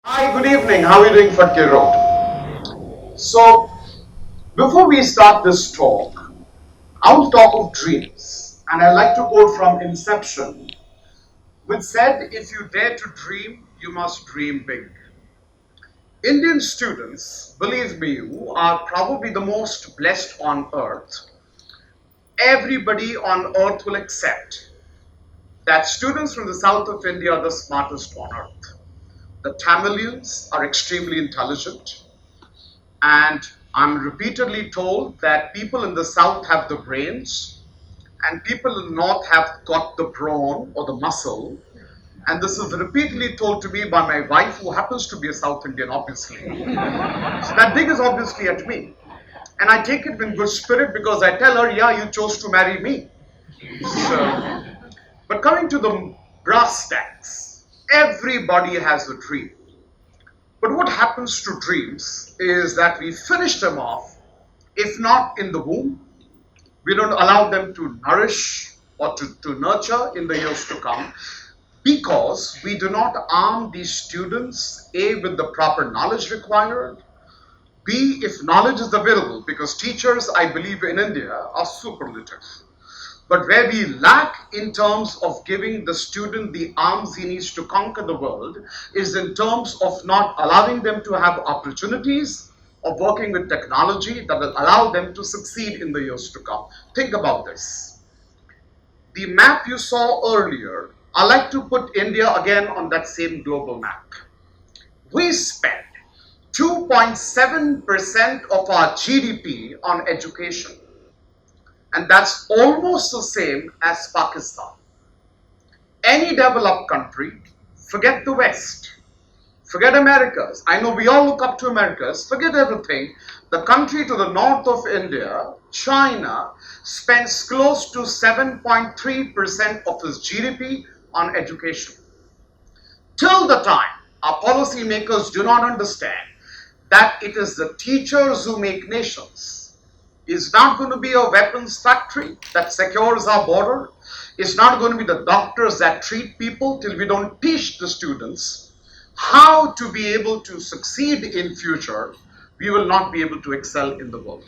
Hi, good evening. How are you doing, Phadke Road? So, before we start this talk, I will talk of dreams. And I like to quote from Inception, which said, if you dare to dream, you must dream big. Indian students, believe me, who are probably the most blessed on earth, everybody on earth will accept that students from the south of India are the smartest on earth. The Tamilians are extremely intelligent. And I'm repeatedly told that people in the south have the brains and people in the north have got the brawn or the muscle. And this is repeatedly told to me by my wife, who happens to be a South Indian, obviously. So that dig is obviously at me. And I take it in good spirit because I tell her, yeah, you chose to marry me. So, but coming to the brass tacks, everybody has a dream. But what happens to dreams is that we finish them off, if not in the womb, we don't allow them to nourish or to nurture in the years to come, because we do not arm these students, A, with the proper knowledge required, B, if knowledge is available, because teachers, I believe in India, are superlative. But where we lack in terms of giving the student the arms he needs to conquer the world is in terms of not allowing them to have opportunities of working with technology that will allow them to succeed in the years to come. Think about this. The map you saw earlier, I like to put India again on that same global map. We spend 2.7% of our GDP on education. And that's almost the same as Pakistan. Any developed country, forget the West, forget Americas. I know we all look up to Americas, forget everything. The country to the north of India, China, spends close to 7.3% of its GDP on education. Till the time our policymakers do not understand that it is the teachers who make nations, is not going to be a weapons factory that secures our border. It's not going to be the doctors that treat people till we don't teach the students how to be able to succeed in future. We will not be able to excel in the world.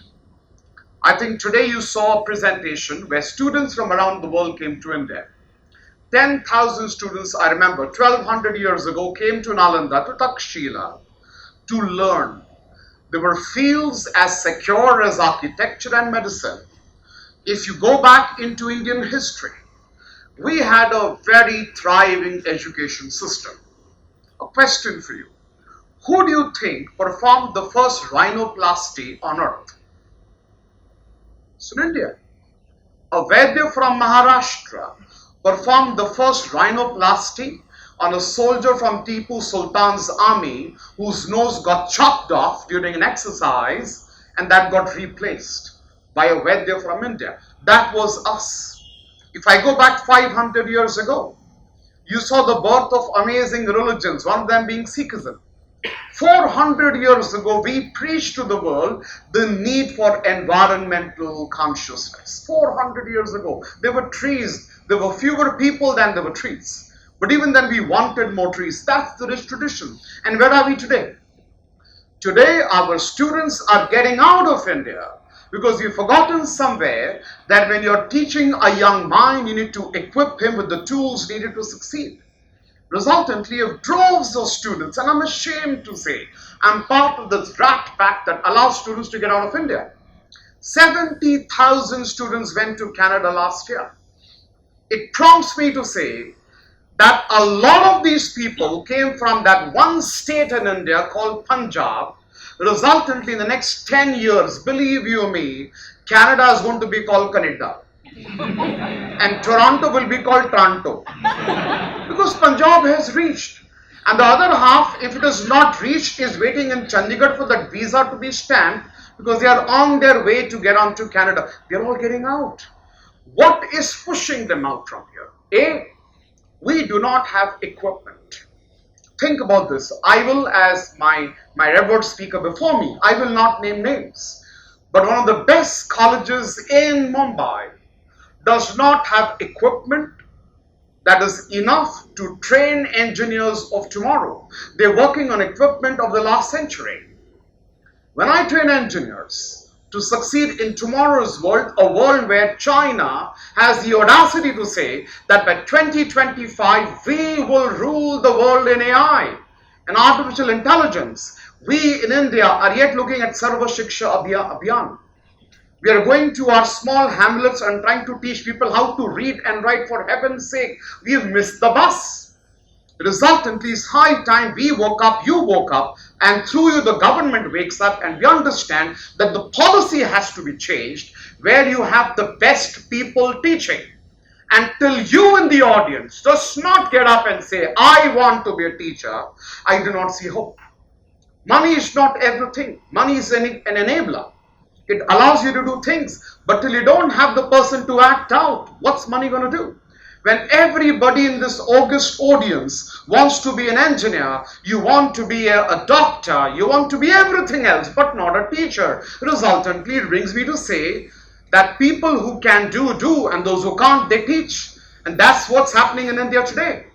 I think today you saw a presentation where students from around the world came to India. 10,000 students, I remember, 1200 years ago, came to Nalanda, to Takshila, to learn. There were fields as secure as architecture and medicine. If you go back into Indian history, we had a very thriving education system. A question for you. Who do you think performed the first rhinoplasty on earth? It's in India. A Vaidya from Maharashtra performed the first rhinoplasty on a soldier from Tipu Sultan's army whose nose got chopped off during an exercise, and that got replaced by a Vaidya from India. That was us. If I go back 500 years ago, you saw the birth of amazing religions, one of them being Sikhism. 400 years ago, we preached to the world the need for environmental consciousness. 400 years ago, there were trees, there were fewer people than there were trees. But even then, we wanted more trees. That's the rich tradition. And where are we today? Today, our students are getting out of India because we've forgotten somewhere that when you're teaching a young mind, you need to equip him with the tools needed to succeed. Resultantly, you have droves of students, and I'm ashamed to say I'm part of this rat pack that allows students to get out of India. 70,000 students went to Canada last year. It prompts me to say that a lot of these people came from that one state in India called Punjab. Resultantly, in the next 10 years, believe you me, Canada is going to be called Canada. And Toronto will be called Toronto. Because Punjab has reached. And the other half, if it has not reached, is waiting in Chandigarh for that visa to be stamped because they are on their way to get on to Canada. They are all getting out. What is pushing them out from here? A, we do not have equipment. Think about this. I will, as my revered speaker before me, I will not name names. But one of the best colleges in Mumbai does not have equipment that is enough to train engineers of tomorrow. They're working on equipment of the last century. When I train engineers to succeed in tomorrow's world, a world where China has the audacity to say that by 2025 we will rule the world in AI and artificial intelligence, we in India are yet looking at Sarva Shiksha Abhiyan. We are going to our small hamlets and trying to teach people how to read and write. For heaven's sake, we have missed the bus. Resultantly, it's high time we woke up, you woke up, and through you the government wakes up, and we understand that the policy has to be changed where you have the best people teaching. Until you in the audience does not get up and say, I want to be a teacher, I do not see hope. Money is not everything. Money is an enabler. It allows you to do things, but till you don't have the person to act out, what's money going to do? When everybody in this august audience wants to be an engineer, you want to be a doctor, you want to be everything else, but not a teacher. Resultantly, it brings me to say that people who can do, and those who can't, they teach. And that's what's happening in India today.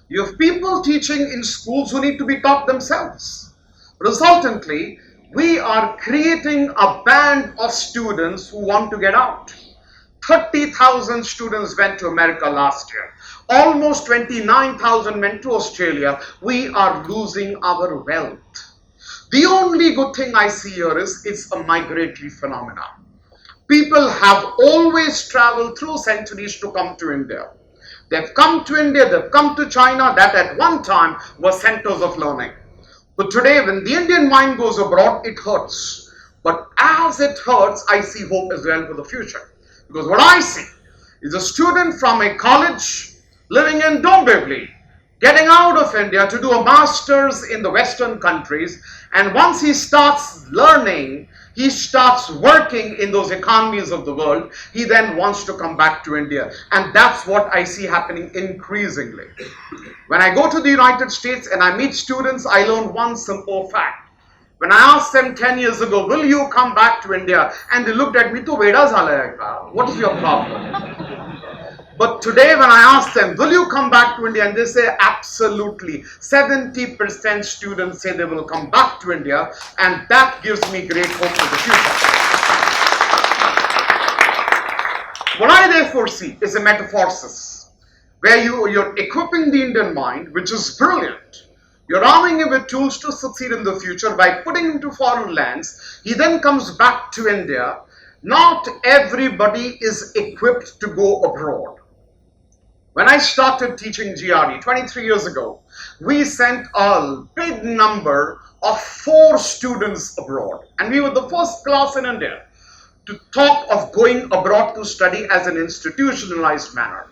You have people teaching in schools who need to be taught themselves. Resultantly, we are creating a band of students who want to get out. 30,000 students went to America last year. Almost 29,000 went to Australia. We are losing our wealth. The only good thing I see here is it's a migratory phenomenon. People have always traveled through centuries to come to India. They've come to India, they've come to China, that at one time were centers of learning. But today, when the Indian mind goes abroad, it hurts. But as it hurts, I see hope as well for the future. Because what I see is a student from a college living in Dombivli, getting out of India to do a master's in the Western countries. And once he starts learning, he starts working in those economies of the world, he then wants to come back to India. And that's what I see happening increasingly. When I go to the United States and I meet students, I learn one simple fact. When I asked them 10 years ago, will you come back to India? And they looked at me, to Veda Zalayaka, what is your problem? But today when I ask them, will you come back to India? And they say, absolutely. 70% students say they will come back to India. And that gives me great hope for the future. What I therefore see is a metamorphosis, where you're equipping the Indian mind, which is brilliant. You're arming him with tools to succeed in the future by putting him to foreign lands. He then comes back to India. Not everybody is equipped to go abroad. When I started teaching GRE 23 years ago, we sent a big number of 4 students abroad. And we were the first class in India to talk of going abroad to study as an institutionalized manner.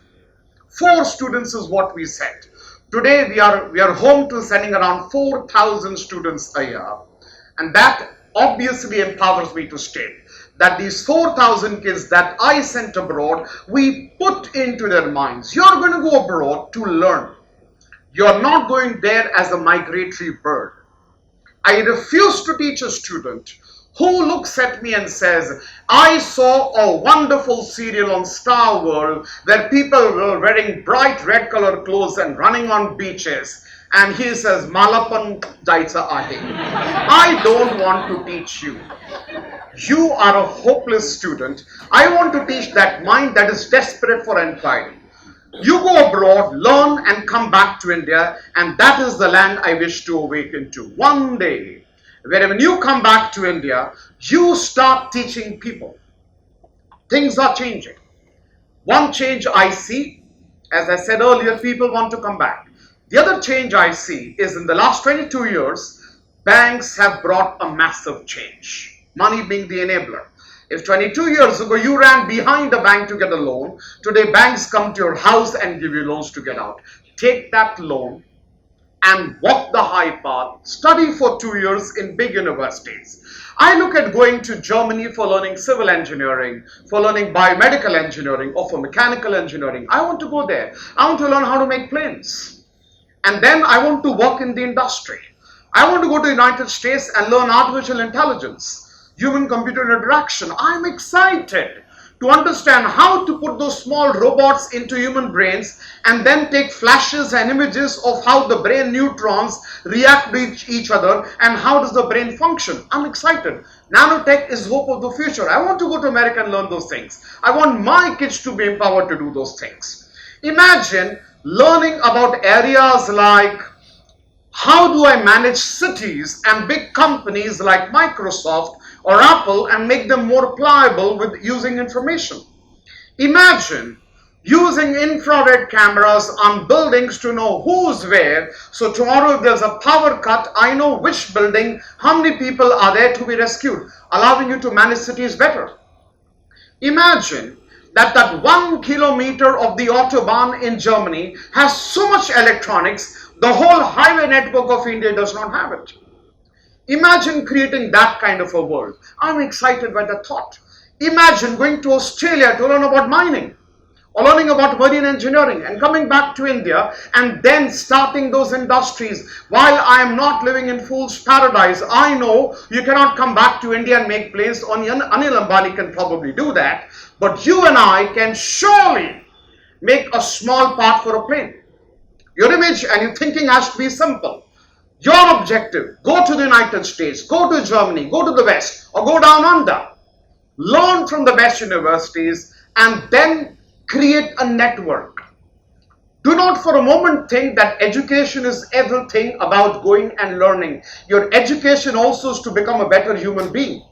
4 students is what we sent. Today we are home to sending around 4,000 students a year. And that obviously empowers me to state that these 4,000 kids that I sent abroad, we put into their minds, you're going to go abroad to learn. You're not going there as a migratory bird. I refuse to teach a student who looks at me and says, I saw a wonderful serial on Star World where people were wearing bright red colored clothes and running on beaches. And he says, Malapan jaisa ahe. I don't want to teach you. You are a hopeless student. I want to teach that mind that is desperate for inquiry. You go abroad, learn, and come back to India, and that is the land I wish to awaken to. One day, when you come back to India, you start teaching people. Things are changing. One change I see, as I said earlier, people want to come back. The other change I see is in the last 22 years, banks have brought a massive change. Money being the enabler. If 22 years ago you ran behind a bank to get a loan, today banks come to your house and give you loans to get out. Take that loan and walk the high path, study for 2 years in big universities. I look at going to Germany for learning civil engineering, for learning biomedical engineering, or for mechanical engineering. I want to go there. I want to learn how to make planes. And then I want to work in the industry. I want to go to the United States and learn artificial intelligence, human-computer interaction. I'm excited to understand how to put those small robots into human brains and then take flashes and images of how the brain neurons react with each other and how does the brain function. I'm excited. Nanotech is hope of the future. I want to go to America and learn those things. I want my kids to be empowered to do those things. Imagine learning about areas like how do I manage cities and big companies like Microsoft or Apple and make them more pliable with using information. Imagine using infrared cameras on buildings to know who's where. So tomorrow if there's a power cut, I know which building, how many people are there to be rescued, allowing you to manage cities better. Imagine that 1 kilometer of the Autobahn in Germany has so much electronics, the whole highway network of India does not have it. Imagine creating that kind of a world. I'm excited by the thought. Imagine going to Australia to learn about mining or learning about marine engineering and coming back to India and then starting those industries. While I am not living in fool's paradise, I know you cannot come back to India and make planes. Only Anil Ambani can probably do that. But you and I can surely make a small part for a plane. Your image and your thinking has to be simple. Your objective, go to the United States, go to Germany, go to the West, or go down under. Learn from the best universities and then create a network. Do not for a moment think that education is everything about going and learning. Your education also is to become a better human being.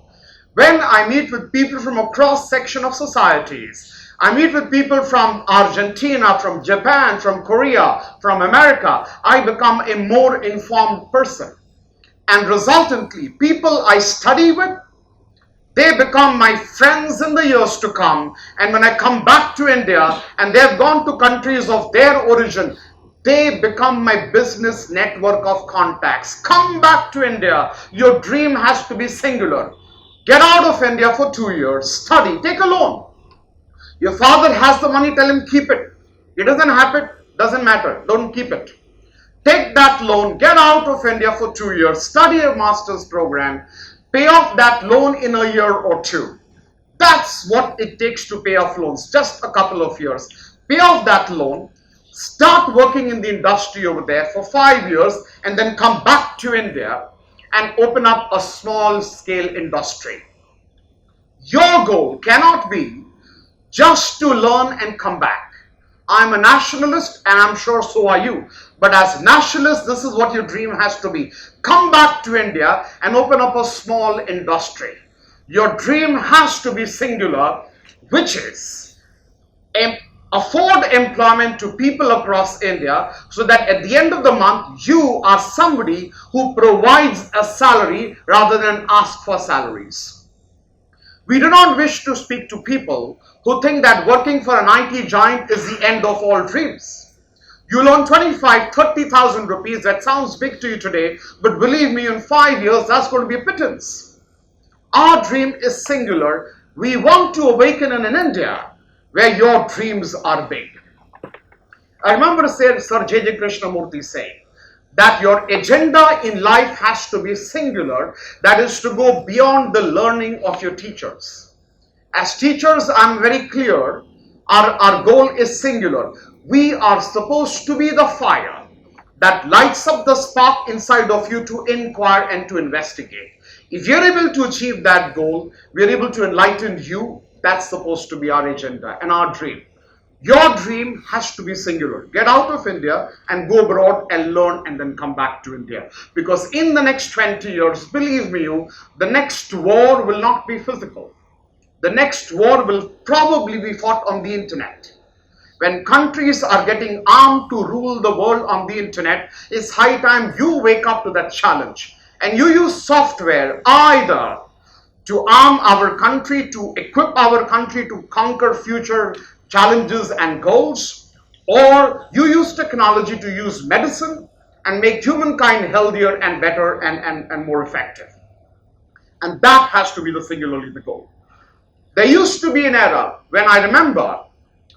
When I meet with people from a cross section of societies, I meet with people from Argentina, from Japan, from Korea, from America, I become a more informed person. And resultantly, people I study with, they become my friends in the years to come. And when I come back to India and they've gone to countries of their origin, they become my business network of contacts. Come back to India. Your dream has to be singular. Get out of India for 2 years. Study. Take a loan. Your father has the money. Tell him keep it. He doesn't have it. Doesn't matter. Don't keep it. Take that loan. Get out of India for 2 years. Study a master's program. Pay off that loan in a year or two. That's what it takes to pay off loans. Just a couple of years. Pay off that loan. Start working in the industry over there for 5 years and then come back to India and open up a small scale industry. Your goal cannot be just to learn and come back. I'm a nationalist and I'm sure so are you. But as nationalists, this is what your dream has to be. Come back to India and open up a small industry. Your dream has to be singular, which is afford employment to people across India so that at the end of the month, you are somebody who provides a salary rather than ask for salaries. We do not wish to speak to people who think that working for an IT giant is the end of all dreams. You'll earn 25, 30,000 rupees. That sounds big to you today, but believe me, in 5 years, that's going to be a pittance. Our dream is singular. We want to awaken in India where your dreams are big. I remember Sir J.J. Krishnamurti saying that your agenda in life has to be singular, that is to go beyond the learning of your teachers. As teachers, I'm very clear, our goal is singular. We are supposed to be the fire that lights up the spark inside of you to inquire and to investigate. If you're able to achieve that goal, we're able to enlighten you. That's supposed to be our agenda and our dream. Your dream has to be singular. Get out of India and go abroad and learn and then come back to India. Because in the next 20 years, believe me, the next war will not be physical. The next war will probably be fought on the internet. When countries are getting armed to rule the world on the internet, it's high time you wake up to that challenge. And you use software either to arm our country, to equip our country to conquer future challenges and goals, or you use technology to use medicine and make humankind healthier and better and more effective. And that has to be singularly the goal. There used to be an era when I remember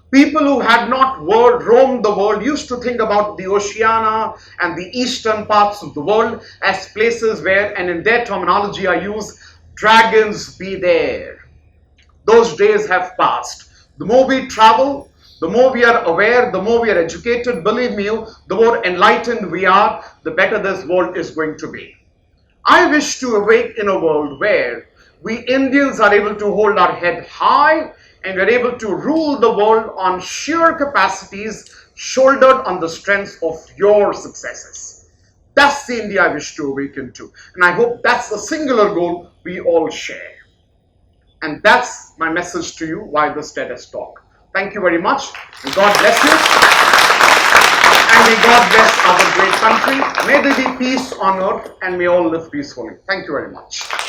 people who had not roamed the world used to think about the Oceania and the eastern parts of the world as places where, and in their terminology I use, dragons be there. Those days have passed. The more we travel, the more we are aware, the more we are educated, believe me, the more enlightened we are, the better this world is going to be. I wish to awake in a world where we Indians are able to hold our head high and we're able to rule the world on sheer capacities shouldered on the strengths of your successes. That's the India I wish to awaken to. And I hope that's the singular goal we all share. And that's my message to you via this TEDx talk. Thank you very much. And God bless you. And may God bless our great country. May there be peace on earth and may all live peacefully. Thank you very much.